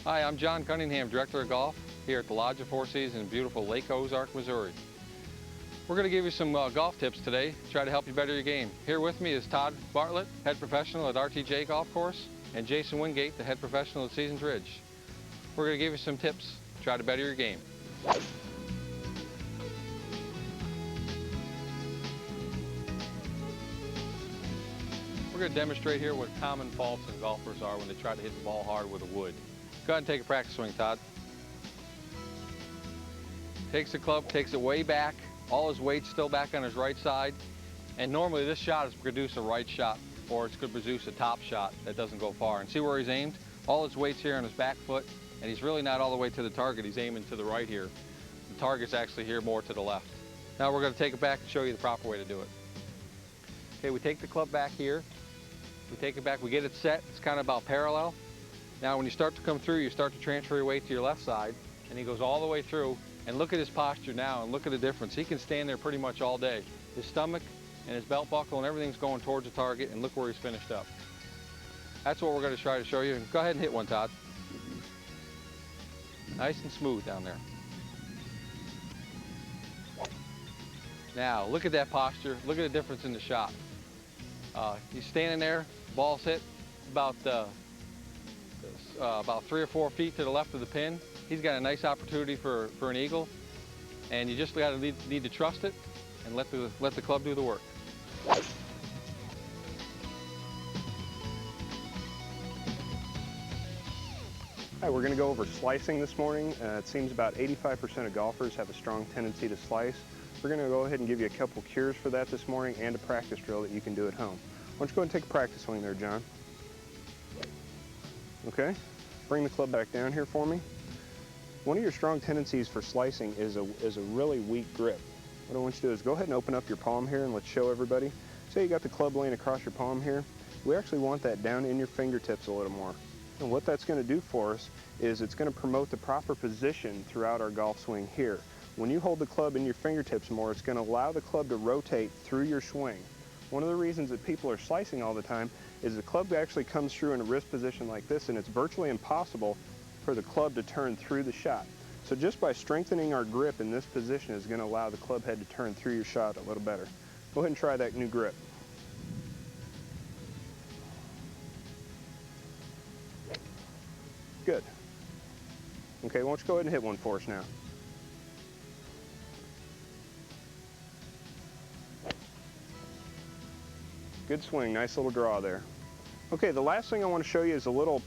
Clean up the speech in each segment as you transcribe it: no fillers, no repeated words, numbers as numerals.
Hi, I'm John Cunningham, Director of Golf here at the Lodge of Four Seasons in beautiful Lake Ozark, Missouri. We're going to give you some golf tips today, try to help you better your game. Here with me is Todd Bartlett, head professional at RTJ Golf Course, and Jason Wingate, the head professional at Seasons Ridge. We're going to give you some tips, try to better your game. We're going to demonstrate here what common faults in golfers are when they try to hit the ball hard with a wood. Go ahead and take a practice swing, Todd. Takes the club, takes it way back. All his weight's still back on his right side. And normally this shot is produce a right shot, or it's going to produce a top shot that doesn't go far. And see where he's aimed? All his weight's here on his back foot, and he's really not all the way to the target. He's aiming to the right here. The target's actually here more to the left. Now we're going to take it back and show you the proper way to do it. Okay, we take the club back here. We take it back, we get it set. It's kind of about parallel. Now when you start to come through, you start to transfer your weight to your left side, and he goes all the way through. And look at his posture now, and look at the difference. He can stand there pretty much all day. His stomach and his belt buckle and everything's going towards the target, and look where he's finished up. That's what we're going to try to show you. Go ahead and hit one, Todd. Nice and smooth down there. Now, look at that posture. Look at the difference in the shot. He's standing there, ball's hit about 3 or 4 feet to the left of the pin. He's got a nice opportunity for an eagle, and you just need to trust it and let the club do the work. All right, we're going to go over slicing this morning. It seems about 85% of golfers have a strong tendency to slice. We're going to go ahead and give you a couple cures for that this morning and a practice drill that you can do at home. Why don't you go ahead and take a practice swing there, John? Okay, bring the club back down here for me. One of your strong tendencies for slicing is a really weak grip. What I want you to do is go ahead and open up your palm here, and let's show everybody. Say you got the club laying across your palm here. We actually want that down in your fingertips a little more. And what that's going to do for us is it's going to promote the proper position throughout our golf swing here. When you hold the club in your fingertips more, it's going to allow the club to rotate through your swing. One of the reasons that people are slicing all the time is the club actually comes through in a wrist position like this, and it's virtually impossible for the club to turn through the shot. So just by strengthening our grip in this position is going to allow the club head to turn through your shot a little better. Go ahead and try that new grip. Good. Okay, why don't you go ahead and hit one for us now. Good swing, nice little draw there. Okay, the last thing I want to show you is a little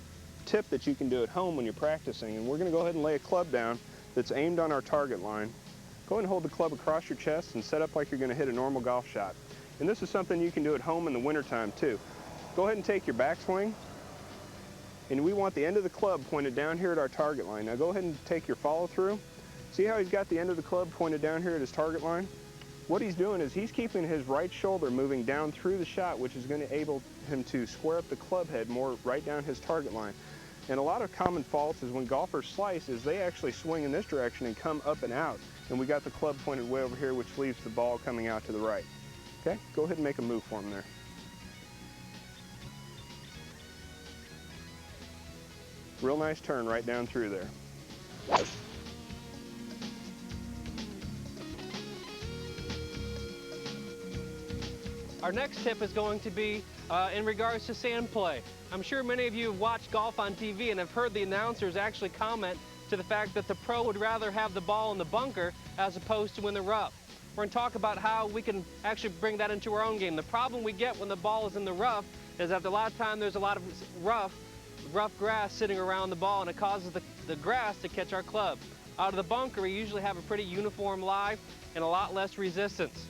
tip that you can do at home when you're practicing, and we're going to go ahead and lay a club down that's aimed on our target line. Go ahead and hold the club across your chest and set up like you're going to hit a normal golf shot. And this is something you can do at home in the wintertime too. Go ahead and take your backswing, and we want the end of the club pointed down here at our target line. Now go ahead and take your follow through. See how he's got the end of the club pointed down here at his target line? What he's doing is he's keeping his right shoulder moving down through the shot, which is going to enable him to square up the club head more right down his target line. And a lot of common faults is when golfers slice is they actually swing in this direction and come up and out. And we got the club pointed way over here, which leaves the ball coming out to the right. Okay, go ahead and make a move for him there. Real nice turn right down through there. Our next tip is going to be in regards to sand play. I'm sure many of you have watched golf on TV and have heard the announcers actually comment to the fact that the pro would rather have the ball in the bunker as opposed to in the rough. We're going to talk about how we can actually bring that into our own game. The problem we get when the ball is in the rough is that a lot of time there's a lot of rough grass sitting around the ball, and it causes the grass to catch our club. Out of the bunker, we usually have a pretty uniform lie and a lot less resistance.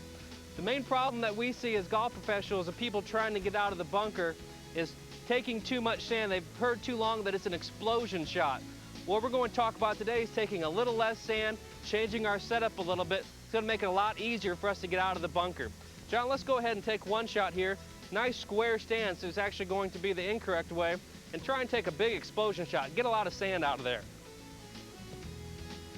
The main problem that we see as golf professionals and people trying to get out of the bunker is taking too much sand. They've heard too long that it's an explosion shot. What we're going to talk about today is taking a little less sand, changing our setup a little bit. It's going to make it a lot easier for us to get out of the bunker. John, let's go ahead and take one shot here. Nice square stance is actually going to be the incorrect way, and try and take a big explosion shot. Get a lot of sand out of there.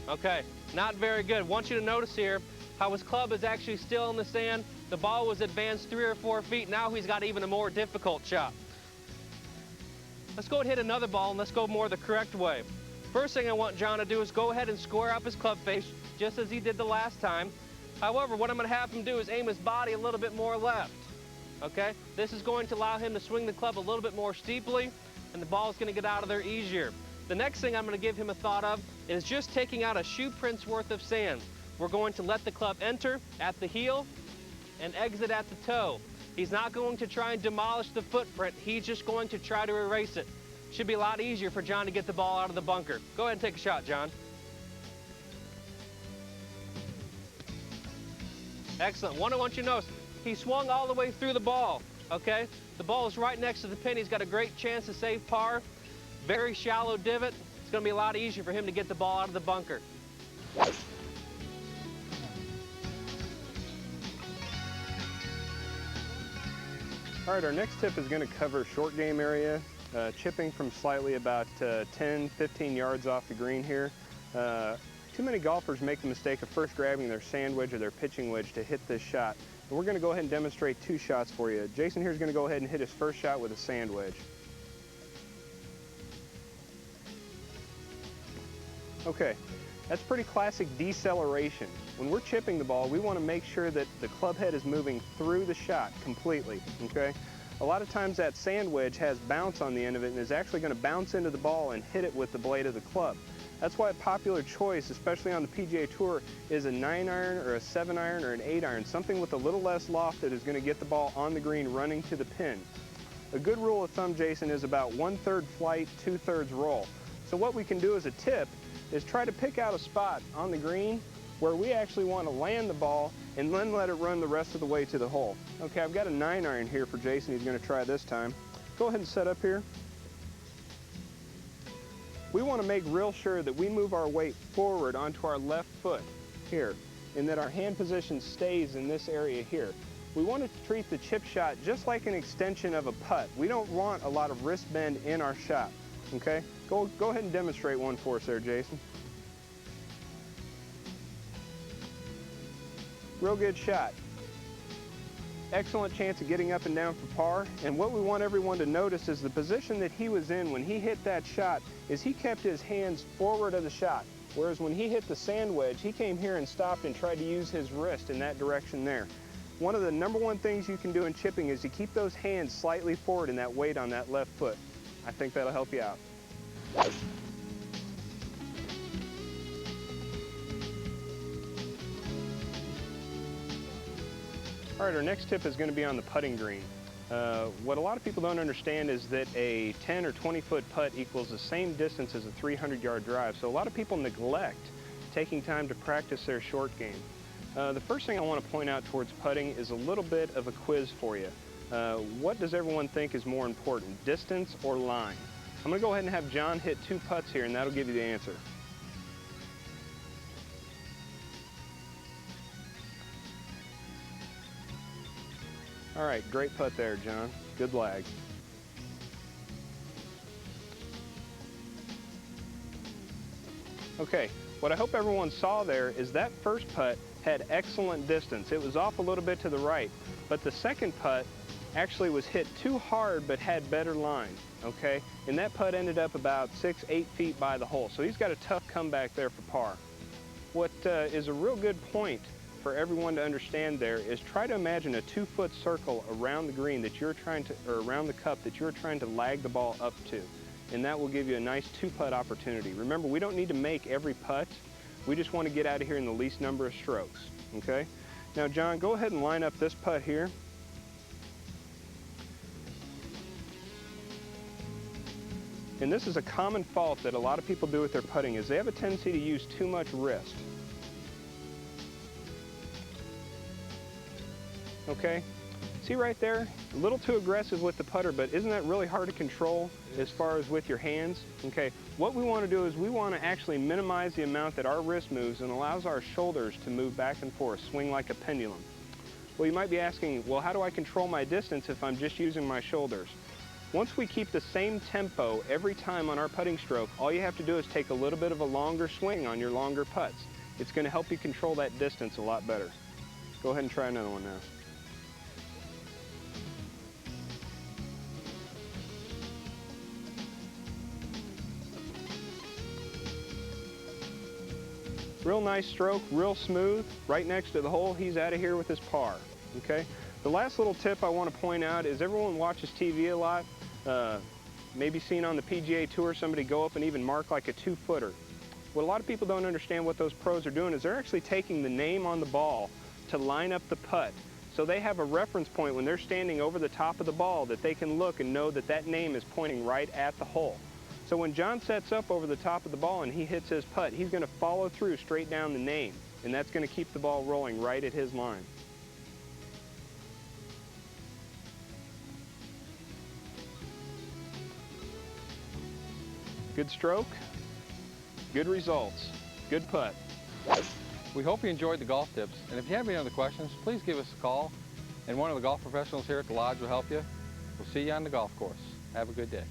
Okay, not very good. I want you to notice here how his club is actually still in the sand. The ball was advanced 3 or 4 feet. Now he's got even a more difficult shot. Let's go and hit another ball, and let's go more the correct way. First thing I want John to do is go ahead and square up his club face, just as he did the last time. However, what I'm going to have him do is aim his body a little bit more left. Okay? This is going to allow him to swing the club a little bit more steeply, and the ball is going to get out of there easier. The next thing I'm going to give him a thought of is just taking out a shoe print's worth of sand. We're going to let the club enter at the heel and exit at the toe. He's not going to try and demolish the footprint. He's just going to try to erase it. Should be a lot easier for John to get the ball out of the bunker. Go ahead and take a shot, John. Excellent. One I want you to notice, he swung all the way through the ball, okay? The ball is right next to the pin. He's got a great chance to save par. Very shallow divot. It's going to be a lot easier for him to get the ball out of the bunker. All right, our next tip is going to cover short game area, chipping from slightly about 10, 15 yards off the green here. Too many golfers make the mistake of first grabbing their sand wedge or their pitching wedge to hit this shot. And we're going to go ahead and demonstrate two shots for you. Jason here is going to go ahead and hit his first shot with a sand wedge. Okay, that's pretty classic deceleration. When we're chipping the ball, we want to make sure that the club head is moving through the shot completely, okay? A lot of times that sand wedge has bounce on the end of it and is actually going to bounce into the ball and hit it with the blade of the club. That's why a popular choice, especially on the PGA Tour, is a 9-iron or a 7-iron or an 8-iron, something with a little less loft that is going to get the ball on the green running to the pin. A good rule of thumb, Jason, is about 1/3 flight, 2/3 roll. So what we can do as a tip is try to pick out a spot on the green where we actually want to land the ball and then let it run the rest of the way to the hole. Okay, I've got a 9-iron here for Jason. He's going to try this time. Go ahead and set up here. We want to make real sure that we move our weight forward onto our left foot here and that our hand position stays in this area here. We want to treat the chip shot just like an extension of a putt. We don't want a lot of wrist bend in our shot, okay? Go ahead and demonstrate one for us there, Jason. Real good shot. Excellent chance of getting up and down for par. And what we want everyone to notice is the position that he was in when he hit that shot is he kept his hands forward of the shot. Whereas when he hit the sand wedge, he came here and stopped and tried to use his wrist in that direction there. One of the #1 things you can do in chipping is to keep those hands slightly forward and that weight on that left foot. I think that'll help you out. All right, our next tip is going to be on the putting green. What a lot of people don't understand is that a 10 or 20-foot putt equals the same distance as a 300-yard drive. So a lot of people neglect taking time to practice their short game. The first thing I want to point out towards putting is a little bit of a quiz for you. What does everyone think is more important, distance or line? I'm going to go ahead and have John hit 2 putts here, and that'll give you the answer. All right, great putt there, John. Good lag. Okay, what I hope everyone saw there is that first putt had excellent distance. It was off a little bit to the right, but the second putt actually was hit too hard but had better line, okay? And that putt ended up about 6-8 feet by the hole, so he's got a tough comeback there for par. What is a real good point for everyone to understand there is try to imagine a 2-foot circle around the green that you're trying to, or around the cup that you're trying to lag the ball up to. And that will give you a nice 2-putt opportunity. Remember, we don't need to make every putt. We just want to get out of here in the least number of strokes, okay? Now, John, go ahead and line up this putt here. And this is a common fault that a lot of people do with their putting is they have a tendency to use too much wrist. Okay, see right there, a little too aggressive with the putter, but isn't that really hard to control as far as with your hands? Okay, what we want to do is we want to actually minimize the amount that our wrist moves and allows our shoulders to move back and forth, swing like a pendulum. Well, you might be asking, well, how do I control my distance if I'm just using my shoulders? Once we keep the same tempo every time on our putting stroke, all you have to do is take a little bit of a longer swing on your longer putts. It's going to help you control that distance a lot better. Go ahead and try another one now. Real nice stroke, real smooth, right next to the hole. He's out of here with his par, okay? The last little tip I want to point out is everyone watches TV a lot, maybe seen on the PGA Tour somebody go up and even mark like a 2-footer. What a lot of people don't understand what those pros are doing is they're actually taking the name on the ball to line up the putt. So they have a reference point when they're standing over the top of the ball that they can look and know that that name is pointing right at the hole. So when John sets up over the top of the ball and he hits his putt, he's going to follow through straight down the name, and that's going to keep the ball rolling right at his line. Good stroke, good results, good putt. We hope you enjoyed the golf tips, and if you have any other questions, please give us a call, and one of the golf professionals here at the Lodge will help you. We'll see you on the golf course. Have a good day.